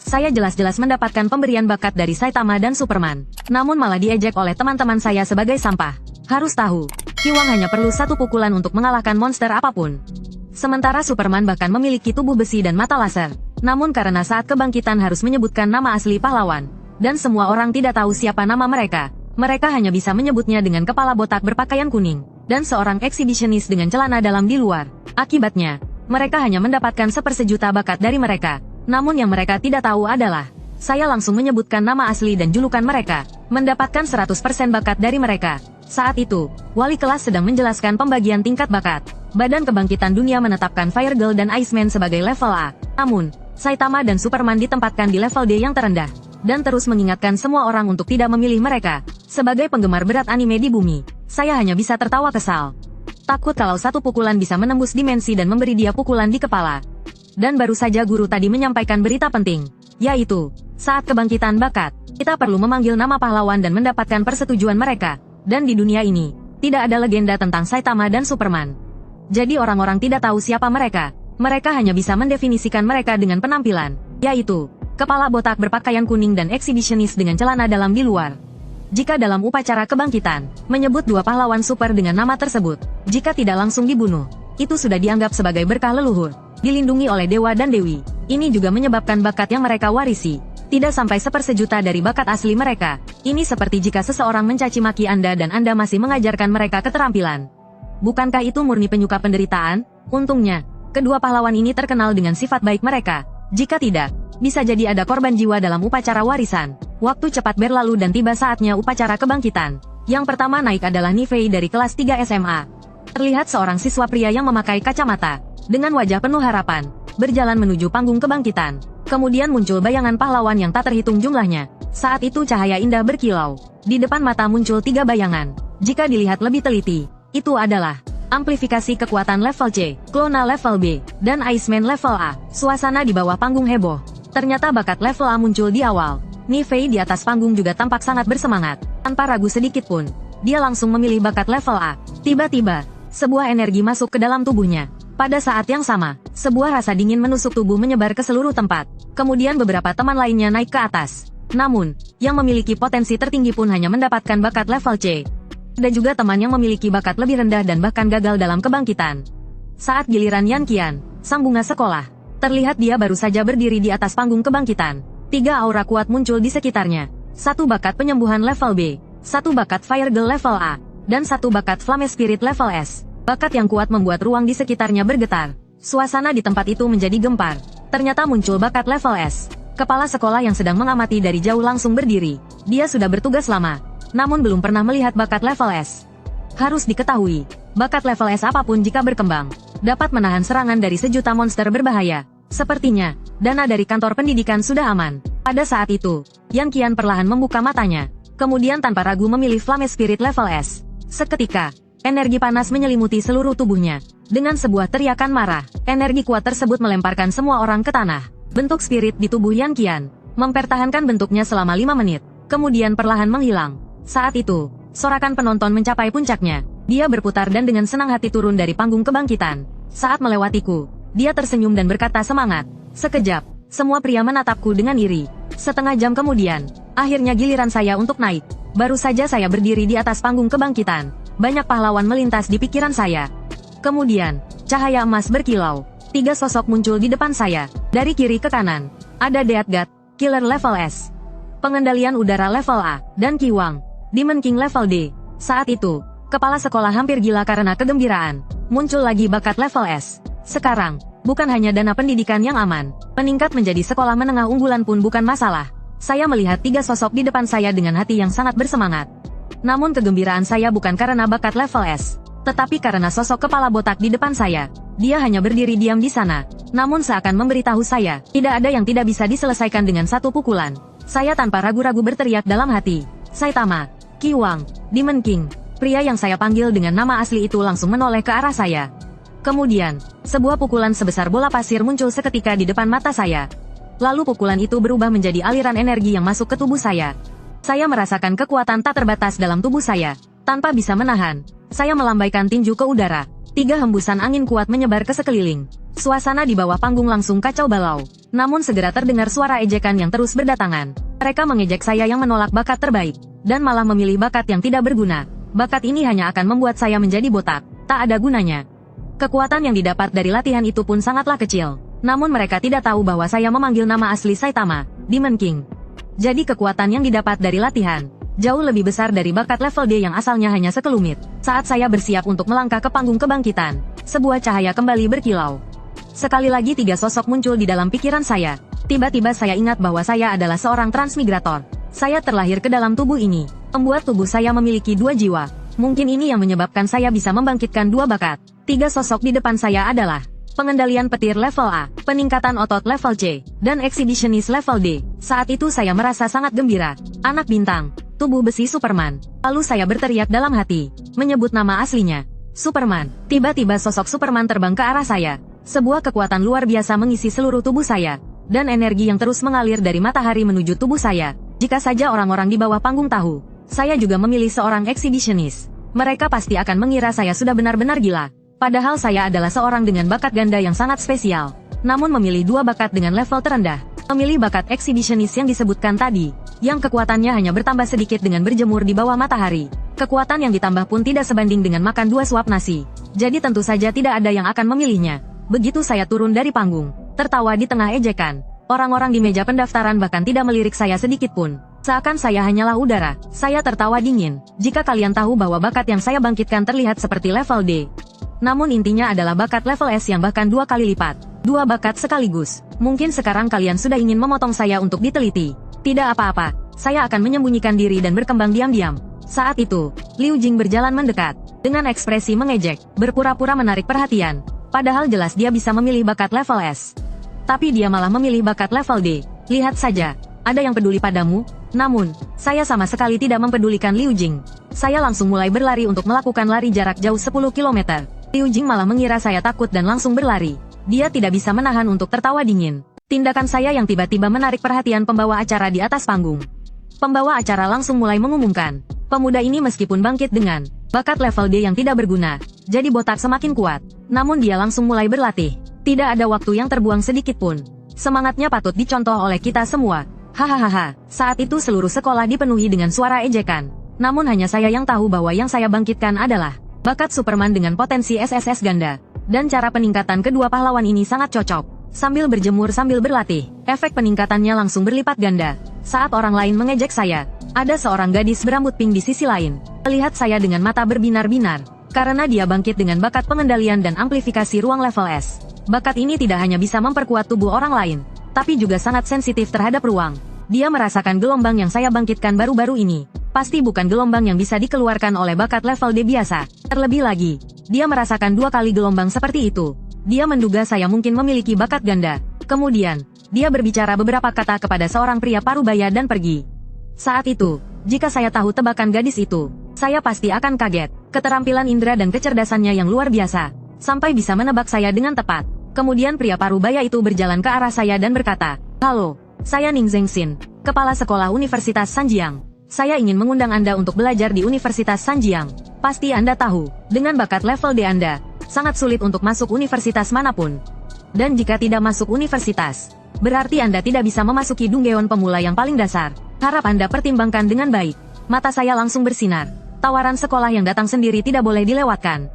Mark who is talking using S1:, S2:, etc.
S1: Saya jelas-jelas mendapatkan pemberian bakat dari Saitama dan Superman. Namun malah diejek oleh teman-teman saya sebagai sampah. Harus tahu, Kiwang hanya perlu satu pukulan untuk mengalahkan monster apapun. Sementara Superman bahkan memiliki tubuh besi dan mata laser. Namun karena saat kebangkitan harus menyebutkan nama asli pahlawan, dan semua orang tidak tahu siapa nama mereka, mereka hanya bisa menyebutnya dengan kepala botak berpakaian kuning, dan seorang eksibisionis dengan celana dalam di luar. Akibatnya, mereka hanya mendapatkan sepersejuta bakat dari mereka. Namun yang mereka tidak tahu adalah, saya langsung menyebutkan nama asli dan julukan mereka, mendapatkan 100% bakat dari mereka. Saat itu, wali kelas sedang menjelaskan pembagian tingkat bakat. Badan Kebangkitan Dunia menetapkan Fire Girl dan Iceman sebagai level A. Namun, Saitama dan Superman ditempatkan di level D yang terendah, dan terus mengingatkan semua orang untuk tidak memilih mereka. Sebagai penggemar berat anime di bumi, saya hanya bisa tertawa kesal. Takut kalau satu pukulan bisa menembus dimensi dan memberi dia pukulan di kepala. Dan baru saja guru tadi menyampaikan berita penting, yaitu, saat kebangkitan bakat, kita perlu memanggil nama pahlawan dan mendapatkan persetujuan mereka. Dan di dunia ini, tidak ada legenda tentang Saitama dan Superman. Jadi orang-orang tidak tahu siapa mereka. Mereka hanya bisa mendefinisikan mereka dengan penampilan, yaitu, kepala botak berpakaian kuning dan eksibisionis dengan celana dalam di luar. Jika dalam upacara kebangkitan, menyebut dua pahlawan super dengan nama tersebut, jika tidak langsung dibunuh, itu sudah dianggap sebagai berkah leluhur, dilindungi oleh dewa dan dewi. Ini juga menyebabkan bakat yang mereka warisi tidak sampai sepersejuta dari bakat asli mereka. Ini seperti jika seseorang mencaci maki Anda dan Anda masih mengajarkan mereka keterampilan. Bukankah itu murni penyuka penderitaan? Untungnya, kedua pahlawan ini terkenal dengan sifat baik mereka. Jika tidak, bisa jadi ada korban jiwa dalam upacara warisan. Waktu cepat berlalu dan tiba saatnya upacara kebangkitan. Yang pertama naik adalah Nifei dari kelas 3 SMA. Terlihat seorang siswa pria yang memakai kacamata, dengan wajah penuh harapan, berjalan menuju panggung kebangkitan. Kemudian muncul bayangan pahlawan yang tak terhitung jumlahnya. Saat itu cahaya indah berkilau. Di depan mata muncul 3 bayangan. Jika dilihat lebih teliti, itu adalah amplifikasi kekuatan level C, Clona level B, dan Iceman level A. Suasana di bawah panggung heboh. Ternyata bakat level A muncul di awal. Nifei di atas panggung juga tampak sangat bersemangat. Tanpa ragu sedikit pun, dia langsung memilih bakat level A. Tiba-tiba, sebuah energi masuk ke dalam tubuhnya. Pada saat yang sama, sebuah rasa dingin menusuk tubuh menyebar ke seluruh tempat. Kemudian beberapa teman lainnya naik ke atas. Namun, yang memiliki potensi tertinggi pun hanya mendapatkan bakat level C. Ada juga teman yang memiliki bakat lebih rendah dan bahkan gagal dalam kebangkitan. Saat giliran Yan Qian, sang bunga sekolah, terlihat dia baru saja berdiri di atas panggung kebangkitan. 3 aura kuat muncul di sekitarnya. 1 bakat penyembuhan level B, 1 bakat Fire Girl level A, dan 1 bakat Flame Spirit level S. Bakat yang kuat membuat ruang di sekitarnya bergetar. Suasana di tempat itu menjadi gempar. Ternyata muncul bakat level S. Kepala sekolah yang sedang mengamati dari jauh langsung berdiri. Dia sudah bertugas lama, namun belum pernah melihat bakat level S. Harus diketahui, bakat level S apapun jika berkembang, dapat menahan serangan dari sejuta monster berbahaya. Sepertinya, dana dari kantor pendidikan sudah aman. Pada saat itu, Yan Qian perlahan membuka matanya. Kemudian tanpa ragu memilih Flame Spirit level S. Seketika, energi panas menyelimuti seluruh tubuhnya. Dengan sebuah teriakan marah, energi kuat tersebut melemparkan semua orang ke tanah. Bentuk spirit di tubuh Yan Qian mempertahankan bentuknya selama 5 menit, kemudian perlahan menghilang. Saat itu, sorakan penonton mencapai puncaknya. Dia berputar dan dengan senang hati turun dari panggung kebangkitan. Saat melewatiku, dia tersenyum dan berkata semangat. Sekejap, semua pria menatapku dengan iri. Setengah jam kemudian, akhirnya giliran saya untuk naik. Baru saja saya berdiri di atas panggung kebangkitan. Banyak pahlawan melintas di pikiran saya. Kemudian, cahaya emas berkilau. 3 sosok muncul di depan saya. Dari kiri ke kanan, ada Death God, Killer level S, pengendalian udara level A, dan Kiwang, Demon King level D. Saat itu, kepala sekolah hampir gila karena kegembiraan. Muncul lagi bakat level S. Sekarang, bukan hanya dana pendidikan yang aman, meningkat menjadi sekolah menengah unggulan pun bukan masalah. Saya melihat 3 sosok di depan saya dengan hati yang sangat bersemangat. Namun kegembiraan saya bukan karena bakat level S, tetapi karena sosok kepala botak di depan saya. Dia hanya berdiri diam di sana, namun seakan memberitahu saya, tidak ada yang tidak bisa diselesaikan dengan 1 pukulan. Saya tanpa ragu-ragu berteriak dalam hati, Saitama, Kiwang, Demon King. Pria yang saya panggil dengan nama asli itu langsung menoleh ke arah saya. Kemudian, sebuah pukulan sebesar bola pasir muncul seketika di depan mata saya. Lalu pukulan itu berubah menjadi aliran energi yang masuk ke tubuh saya. Saya merasakan kekuatan tak terbatas dalam tubuh saya. Tanpa bisa menahan, saya melambaikan tinju ke udara. 3 hembusan angin kuat menyebar ke sekeliling. Suasana di bawah panggung langsung kacau balau. Namun segera terdengar suara ejekan yang terus berdatangan. Mereka mengejek saya yang menolak bakat terbaik, dan malah memilih bakat yang tidak berguna. Bakat ini hanya akan membuat saya menjadi botak, tak ada gunanya. Kekuatan yang didapat dari latihan itu pun sangatlah kecil. Namun mereka tidak tahu bahwa saya memanggil nama asli Saitama, Demon King. Jadi kekuatan yang didapat dari latihan jauh lebih besar dari bakat level D yang asalnya hanya sekelumit. Saat saya bersiap untuk melangkah ke panggung kebangkitan, sebuah cahaya kembali berkilau. Sekali lagi 3 sosok muncul di dalam pikiran saya. Tiba-tiba saya ingat bahwa saya adalah seorang transmigrator. Saya terlahir ke dalam tubuh ini, membuat tubuh saya memiliki 2 jiwa. Mungkin ini yang menyebabkan saya bisa membangkitkan 2 bakat. 3 sosok di depan saya adalah pengendalian petir level A, peningkatan otot level C, dan eksibisionis level D. Saat itu saya merasa sangat gembira. Anak bintang, tubuh besi Superman. Lalu saya berteriak dalam hati, menyebut nama aslinya, Superman. Tiba-tiba sosok Superman terbang ke arah saya. Sebuah kekuatan luar biasa mengisi seluruh tubuh saya, dan energi yang terus mengalir dari matahari menuju tubuh saya. Jika saja orang-orang di bawah panggung tahu, saya juga memilih seorang eksibisionis, mereka pasti akan mengira saya sudah benar-benar gila. Padahal saya adalah seorang dengan bakat ganda yang sangat spesial, namun memilih 2 bakat dengan level terendah. Memilih bakat eksibisionis yang disebutkan tadi, yang kekuatannya hanya bertambah sedikit dengan berjemur di bawah matahari. Kekuatan yang ditambah pun tidak sebanding dengan makan 2 suap nasi. Jadi tentu saja tidak ada yang akan memilihnya. Begitu saya turun dari panggung, tertawa di tengah ejekan, orang-orang di meja pendaftaran bahkan tidak melirik saya sedikit pun. Seakan saya hanyalah udara. Saya tertawa dingin. Jika kalian tahu bahwa bakat yang saya bangkitkan terlihat seperti level D, namun intinya adalah bakat level S yang bahkan 2 kali lipat. 2 bakat sekaligus. Mungkin sekarang kalian sudah ingin memotong saya untuk diteliti. Tidak apa-apa, saya akan menyembunyikan diri dan berkembang diam-diam. Saat itu, Liu Jing berjalan mendekat, dengan ekspresi mengejek, berpura-pura menarik perhatian. Padahal jelas dia bisa memilih bakat level S. Tapi dia malah memilih bakat level D. Lihat saja, ada yang peduli padamu? Namun, saya sama sekali tidak mempedulikan Liu Jing. Saya langsung mulai berlari untuk melakukan lari jarak jauh 10 km. Liu Jing malah mengira saya takut dan langsung berlari. Dia tidak bisa menahan untuk tertawa dingin. Tindakan saya yang tiba-tiba menarik perhatian pembawa acara di atas panggung. Pembawa acara langsung mulai mengumumkan, pemuda ini meskipun bangkit dengan bakat level D yang tidak berguna, jadi botak semakin kuat. Namun dia langsung mulai berlatih. Tidak ada waktu yang terbuang sedikit pun. Semangatnya patut dicontoh oleh kita semua. Hahaha. Saat itu seluruh sekolah dipenuhi dengan suara ejekan. Namun hanya saya yang tahu bahwa yang saya bangkitkan adalah bakat Superman dengan potensi SSS ganda. Dan cara peningkatan kedua pahlawan ini sangat cocok. Sambil berjemur sambil berlatih, efek peningkatannya langsung berlipat ganda. Saat orang lain mengejek saya, ada seorang gadis berambut pink di sisi lain. Melihat saya dengan mata berbinar-binar, karena dia bangkit dengan bakat pengendalian dan amplifikasi ruang level S. Bakat ini tidak hanya bisa memperkuat tubuh orang lain, tapi juga sangat sensitif terhadap ruang. Dia merasakan gelombang yang saya bangkitkan baru-baru ini. Pasti bukan gelombang yang bisa dikeluarkan oleh bakat level D biasa. Terlebih lagi, dia merasakan 2 kali gelombang seperti itu. Dia menduga saya mungkin memiliki bakat ganda. Kemudian, dia berbicara beberapa kata kepada seorang pria parubaya dan pergi. Saat itu, jika saya tahu tebakan gadis itu, saya pasti akan kaget. Keterampilan indera dan kecerdasannya yang luar biasa, sampai bisa menebak saya dengan tepat. Kemudian pria parubaya itu berjalan ke arah saya dan berkata, "Halo, saya Ning Zhengxin, Kepala Sekolah Universitas Sanjiang. Saya ingin mengundang Anda untuk belajar di Universitas Sanjiang. Pasti Anda tahu, dengan bakat level D Anda, sangat sulit untuk masuk universitas manapun. Dan jika tidak masuk universitas, berarti Anda tidak bisa memasuki Dunggeon pemula yang paling dasar. Harap Anda pertimbangkan dengan baik." Mata saya langsung bersinar. Tawaran sekolah yang datang sendiri tidak boleh dilewatkan.